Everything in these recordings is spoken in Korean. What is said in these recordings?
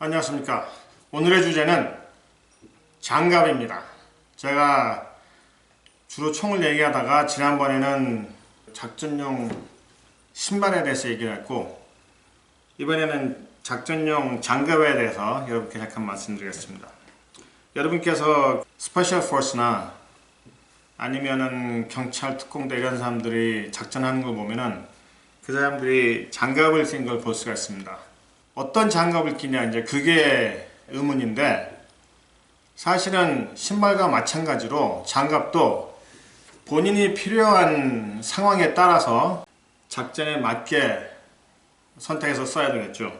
안녕하십니까. 오늘의 주제는 장갑입니다. 제가 주로 총을 얘기하다가 지난번에는 작전용 신발에 대해서 얘기를 했고, 이번에는 작전용 장갑에 대해서 여러분께 잠깐 말씀드리겠습니다. 여러분께서 스페셜 포스나 아니면은 경찰, 특공대 이런 사람들이 작전하는 걸 보면은 그 사람들이 장갑을 쓴 걸 볼 수가 있습니다. 어떤 장갑을 끼냐, 이제 그게 의문인데, 사실은 신발과 마찬가지로 장갑도 본인이 필요한 상황에 따라서 작전에 맞게 선택해서 써야 되겠죠.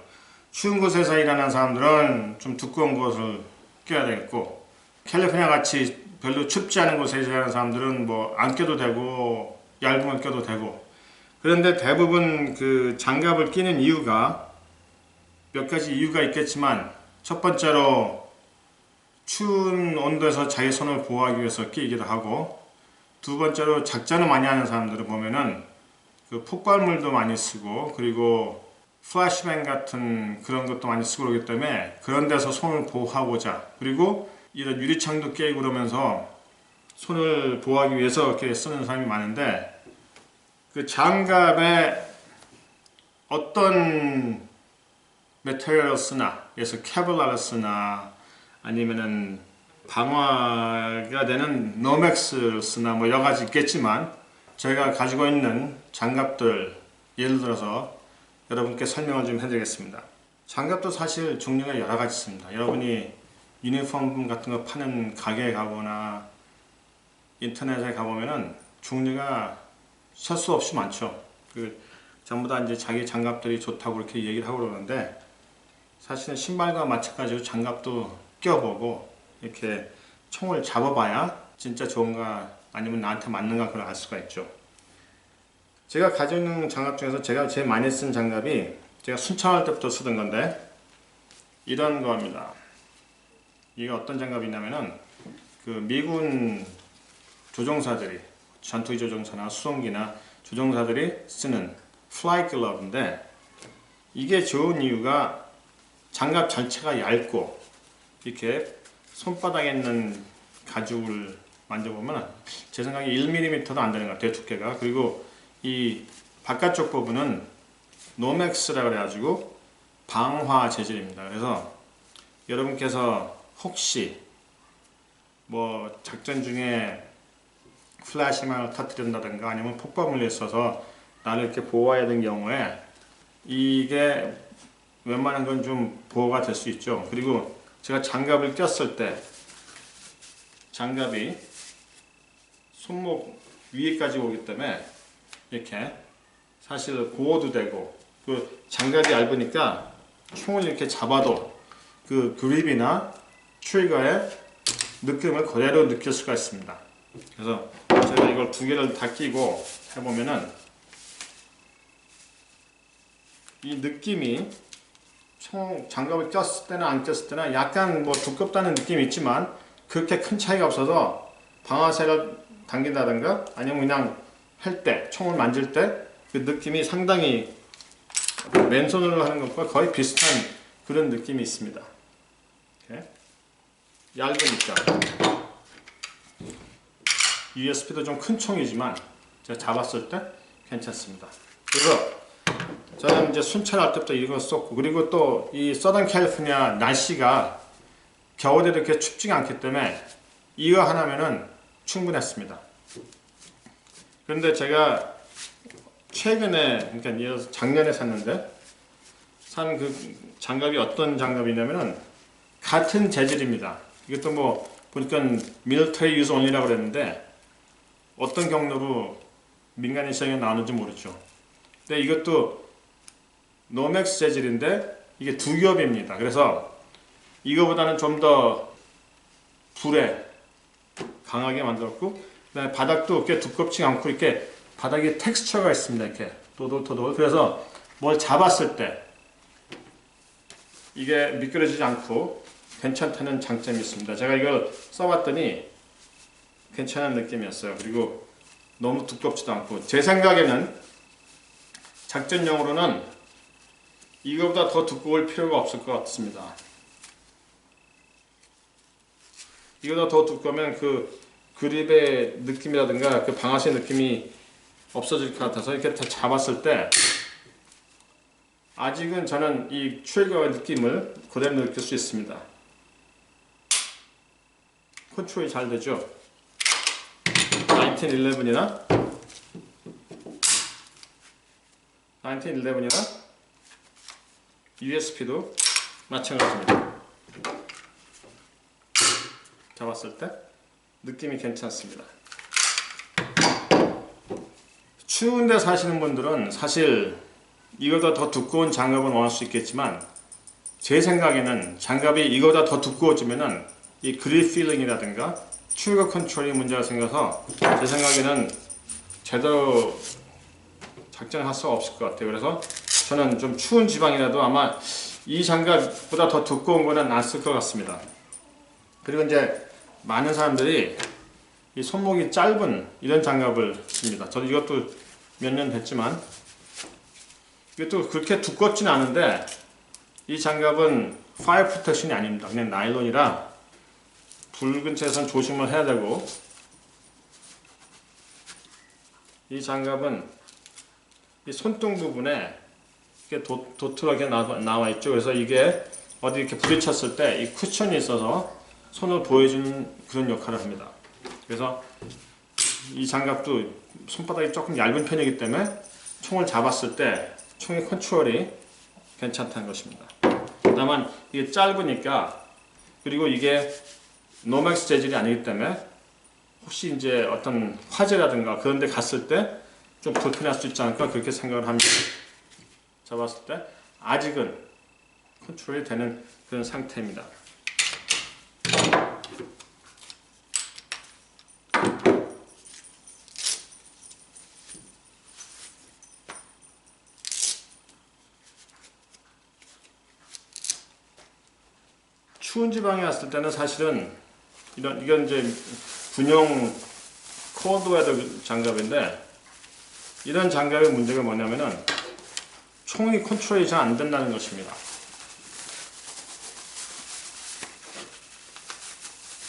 추운 곳에서 일하는 사람들은 좀 두꺼운 것을 껴야 되겠고, 캘리포니아 같이 별로 춥지 않은 곳에 일하는 사람들은 뭐 안 껴도 되고 얇은 걸 껴도 되고. 그런데 대부분 그 장갑을 끼는 이유가 몇 가지 이유가 있겠지만, 첫 번째로 추운 온도에서 자기 손을 보호하기 위해서 끼기도 하고, 두 번째로 작전을 많이 하는 사람들을 보면은 그 폭발물도 많이 쓰고, 그리고 플래시뱅 같은 그런 것도 많이 쓰고 그러기 때문에 그런 데서 손을 보호하고자, 그리고 이런 유리창도 깨고 그러면서 손을 보호하기 위해서 이렇게 쓰는 사람이 많은데, 그 장갑에 어떤 메테리얼을 쓰나, 그래서 케블라를 쓰나, 아니면은 방화가 되는 노맥스를 쓰나, 뭐 여러 가지 있겠지만, 저희가 가지고 있는 장갑들 예를 들어서 여러분께 설명을 좀 해드리겠습니다. 장갑도 사실 종류가 여러 가지 있습니다. 여러분이 유니폼 같은 거 파는 가게에 가거나 인터넷에 가보면은 종류가 셀 수 없이 많죠. 전부 다 이제 자기 장갑들이 좋다고 이렇게 얘기를 하고 그러는데, 사실은 신발과 마찬가지로 장갑도 껴보고 이렇게 총을 잡아봐야 진짜 좋은가 아니면 나한테 맞는가 그걸 알 수가 있죠. 제가 가지고 있는 장갑 중에서 제가 제일 많이 쓴 장갑이 제가 순창할 때부터 쓰던 건데, 이런 거입니다. 이게 어떤 장갑이냐면은 그 미군 조종사들이, 전투기 조종사나 수송기나 조종사들이 쓰는 플라이 글러브인데, 이게 좋은 이유가 장갑 자체가 얇고 이렇게 손바닥에 있는 가죽을 만져보면 제 생각에 1mm도 안 되는 것 같아요, 두께가. 그리고 이 바깥쪽 부분은 노맥스라 그래가지고 방화 재질입니다. 그래서 여러분께서 혹시 뭐 작전 중에 플래시망을 터뜨린다든가 아니면 폭발물이 있어서 나를 이렇게 보호해야 되는 경우에 이게 웬만한 건 좀 보호가 될 수 있죠. 그리고 제가 장갑을 꼈을 때 장갑이 손목 위에까지 오기 때문에 이렇게 사실 보호도 되고, 그 장갑이 얇으니까 총을 이렇게 잡아도 그 그립이나 트리거의 느낌을 그대로 느낄 수가 있습니다. 그래서 제가 이걸 두 개를 다 끼고 해보면은 이 느낌이 총 장갑을 꼈을 때나 안 꼈을 때나 약간 뭐 두껍다는 느낌이 있지만 그렇게 큰 차이가 없어서 방아쇠를 당긴다든가 아니면 그냥 할 때, 총을 만질 때 그 느낌이 상당히 맨손으로 하는 것과 거의 비슷한 그런 느낌이 있습니다. 이렇게. 얇으니까 USP도 좀 큰 총이지만 제가 잡았을 때 괜찮습니다. 그래서 저는 이제 순찰할 때부터 이걸 썼고, 그리고 또 이 서던 캘리포니아 날씨가 겨울에 이렇게 춥지가 않기 때문에 이거 하나면은 충분했습니다. 그런데 제가 최근에, 그러니까 예를 들어서 작년에 샀는데, 산 그 장갑이 어떤 장갑이냐면은 같은 재질입니다. 이것도 뭐 보니까 military use only라고 그랬는데 어떤 경로로 민간인 시장에 나오는지 모르죠. 근데 이것도 노맥스 재질인데 이게 두 겹입니다. 그래서 이거보다는 좀 더 불에 강하게 만들었고, 그다음에 바닥도 이렇게 두껍지 않고 이렇게 바닥에 텍스처가 있습니다. 이렇게 도돌도돌. 그래서 뭘 잡았을 때 이게 미끄러지지 않고 괜찮다는 장점이 있습니다. 제가 이걸 써봤더니 괜찮은 느낌이었어요. 그리고 너무 두껍지도 않고, 제 생각에는 작전용으로는 이거보다 더 두꺼울 필요가 없을 것 같습니다. 이거보다 더 두꺼우면 그 그립의 느낌이라든가 그 방아쇠 느낌이 없어질 것 같아서 이렇게 다 잡았을 때 아직은 저는 이 트리거의 느낌을 그대로 느낄 수 있습니다. 컨트롤이 잘 되죠. 1911이나 USP도 마찬가지입니다. 잡았을 때 느낌이 괜찮습니다. 추운 데 사시는 분들은 사실 이거보다 더 두꺼운 장갑을 원할 수 있겠지만 제 생각에는 장갑이 이거보다 더 두꺼워지면은 이 그립 필링이라든가 트리거 컨트롤이 문제가 생겨서 제 생각에는 제대로 작전할 수가 없을 것 같아요. 그래서 저는 좀 추운 지방이라도 아마 이 장갑보다 더 두꺼운 거는 안 쓸 것 같습니다. 그리고 이제 많은 사람들이 이 손목이 짧은 이런 장갑을 씁니다. 저도 이것도 몇 년 됐지만 이것도 그렇게 두껍진 않은데 이 장갑은 파이어 프로텍션이 아닙니다. 그냥 나일론이라 불 근처에서는 조심을 해야 되고 이 장갑은 이 손등 부분에 이렇게 도트하게 나와 있죠. 그래서 이게 어디 이렇게 부딪혔을 때 이 쿠션이 있어서 손을 보여주는 그런 역할을 합니다. 그래서 이 장갑도 손바닥이 조금 얇은 편이기 때문에 총을 잡았을 때 총의 컨트롤이 괜찮다는 것입니다. 다만 이게 짧으니까 그리고 이게 노맥스 재질이 아니기 때문에 혹시 이제 어떤 화재라든가 그런 데 갔을 때 좀 불편할 수 있지 않을까 그렇게 생각을 합니다. 잡았을 때 아직은 컨트롤이 되는 그런 상태입니다. 추운 지방에 왔을 때는 사실은 이건 이제 군용 콜드웨더 장갑인데 이런 장갑의 문제가 뭐냐면은 총이 컨트롤이 잘 안 된다는 것입니다.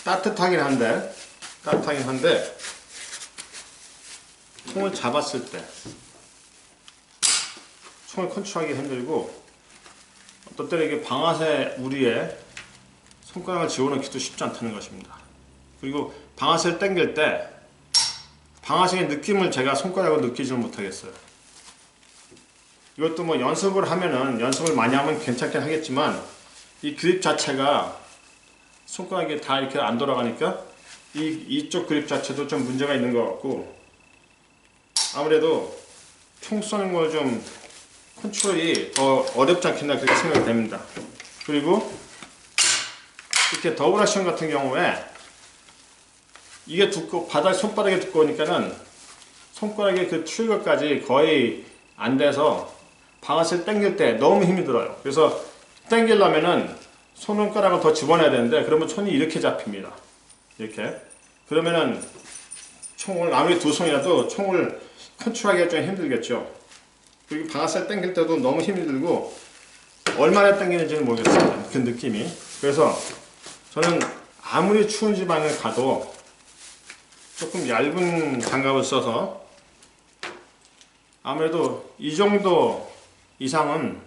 따뜻하긴 한데 총을 잡았을 때 총을 컨트롤하기 힘들고 어떨 때는 이게 방아쇠 우리에 손가락을 집어넣기도 쉽지 않다는 것입니다. 그리고 방아쇠를 당길 때 방아쇠의 느낌을 제가 손가락으로 느끼지를 못하겠어요. 이것도 뭐 연습을 많이 하면 괜찮긴 하겠지만 이 그립 자체가 손가락이 다 이렇게 안 돌아가니까 이쪽 그립 자체도 좀 문제가 있는 것 같고 아무래도 총 쏘는 걸 좀 컨트롤이 더 어렵지 않겠나 그렇게 생각이 됩니다. 그리고 이렇게 더블 액션 같은 경우에 이게 손바닥이 두꺼우니까는 손가락의 그 트리거까지 거의 안 돼서 방아쇠를 당길 때 너무 힘이 들어요. 그래서 당기려면은 손가락을 더 집어내야 되는데 그러면 손이 이렇게 잡힙니다. 이렇게. 그러면은 총을 아무리 두 손이라도 총을 컨트롤하기가 좀 힘들겠죠. 그리고 방아쇠를 당길 때도 너무 힘이 들고 얼마나 당기는지는 모르겠어요. 그 느낌이. 그래서 저는 아무리 추운 지방에 가도 조금 얇은 장갑을 써서 아무래도 이 정도 이상은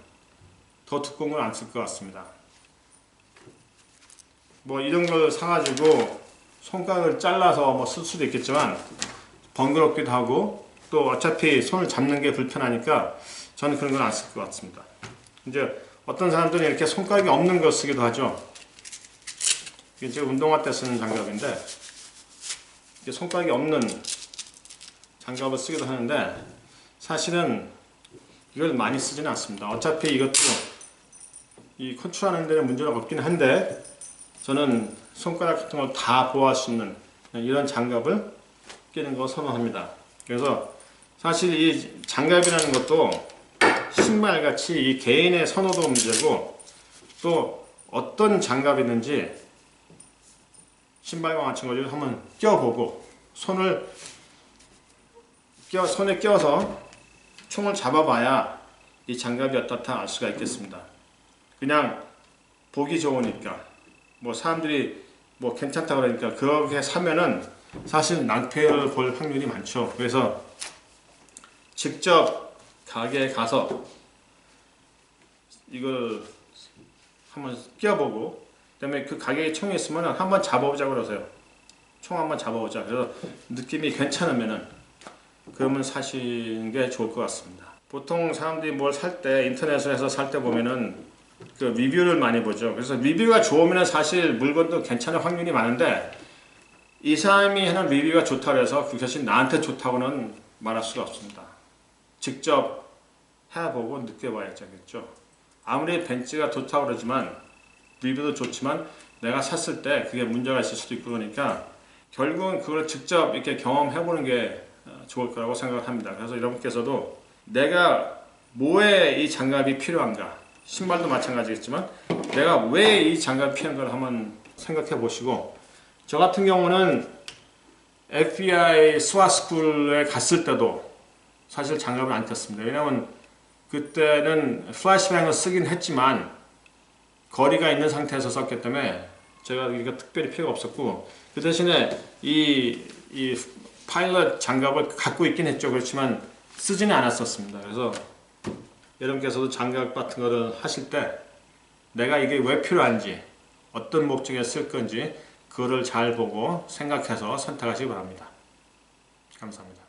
더 두꺼운 건 안 쓸 것 같습니다. 뭐 이런 걸 사가지고 손가락을 잘라서 뭐 쓸 수도 있겠지만 번거롭기도 하고 또 어차피 손을 잡는 게 불편하니까 저는 그런 건 안 쓸 것 같습니다. 이제 어떤 사람들은 이렇게 손가락이 없는 걸 쓰기도 하죠. 이게 제가 운동화 때 쓰는 장갑인데 손가락이 없는 장갑을 쓰기도 하는데 사실은 이걸 많이 쓰지는 않습니다. 어차피 이것도 이 컨트롤하는 데는 문제가 없긴 한데 저는 손가락 같은 걸 다 보호할 수 있는 이런 장갑을 끼는 거 선호합니다. 그래서 사실 이 장갑이라는 것도 신발같이 이 개인의 선호도 문제고 또 어떤 장갑이든지 신발과 마찬가지로 한번 껴보고 손에 껴서 총을 잡아봐야 이 장갑이 어떻다 알 수가 있겠습니다. 그냥 보기 좋으니까 뭐 사람들이 뭐 괜찮다 그러니까 그렇게 사면은 사실 낭패를 볼 확률이 많죠. 그래서 직접 가게에 가서 이걸 한번 끼워보고, 그다음에 그 가게에 총이 있으면 한번 잡아보자 그러세요. 총 한번 잡아보자. 그래서 느낌이 괜찮으면은 그러면 사시는 게 좋을 것 같습니다. 보통 사람들이 뭘 살 때, 인터넷에서 살 때 보면은 그 리뷰를 많이 보죠. 그래서 리뷰가 좋으면 사실 물건도 괜찮을 확률이 많은데, 이 사람이 하는 리뷰가 좋다고 해서 그것이 나한테 좋다고는 말할 수가 없습니다. 직접 해보고 느껴봐야겠죠. 아무리 벤츠가 좋다고 그러지만, 리뷰도 좋지만 내가 샀을 때 그게 문제가 있을 수도 있고, 그러니까 결국은 그걸 직접 이렇게 경험해보는 게 좋을 거라고 생각을 합니다. 그래서 여러분께서도 내가 뭐에 이 장갑이 필요한가, 신발도 마찬가지겠지만 내가 왜 이 장갑이 필요한가를 한번 생각해 보시고, 저 같은 경우는 FBI 스와스쿨에 갔을 때도 사실 장갑을 안 꼈습니다. 왜냐하면 그때는 플래시뱅을 쓰긴 했지만 거리가 있는 상태에서 썼기 때문에 제가 이거 특별히 필요가 없었고, 그 대신에 이 파일럿 장갑을 갖고 있긴 했죠. 그렇지만 쓰지는 않았었습니다. 그래서 여러분께서도 장갑 같은 거를 하실 때 내가 이게 왜 필요한지, 어떤 목적에 쓸 건지 그거를 잘 보고 생각해서 선택하시기 바랍니다. 감사합니다.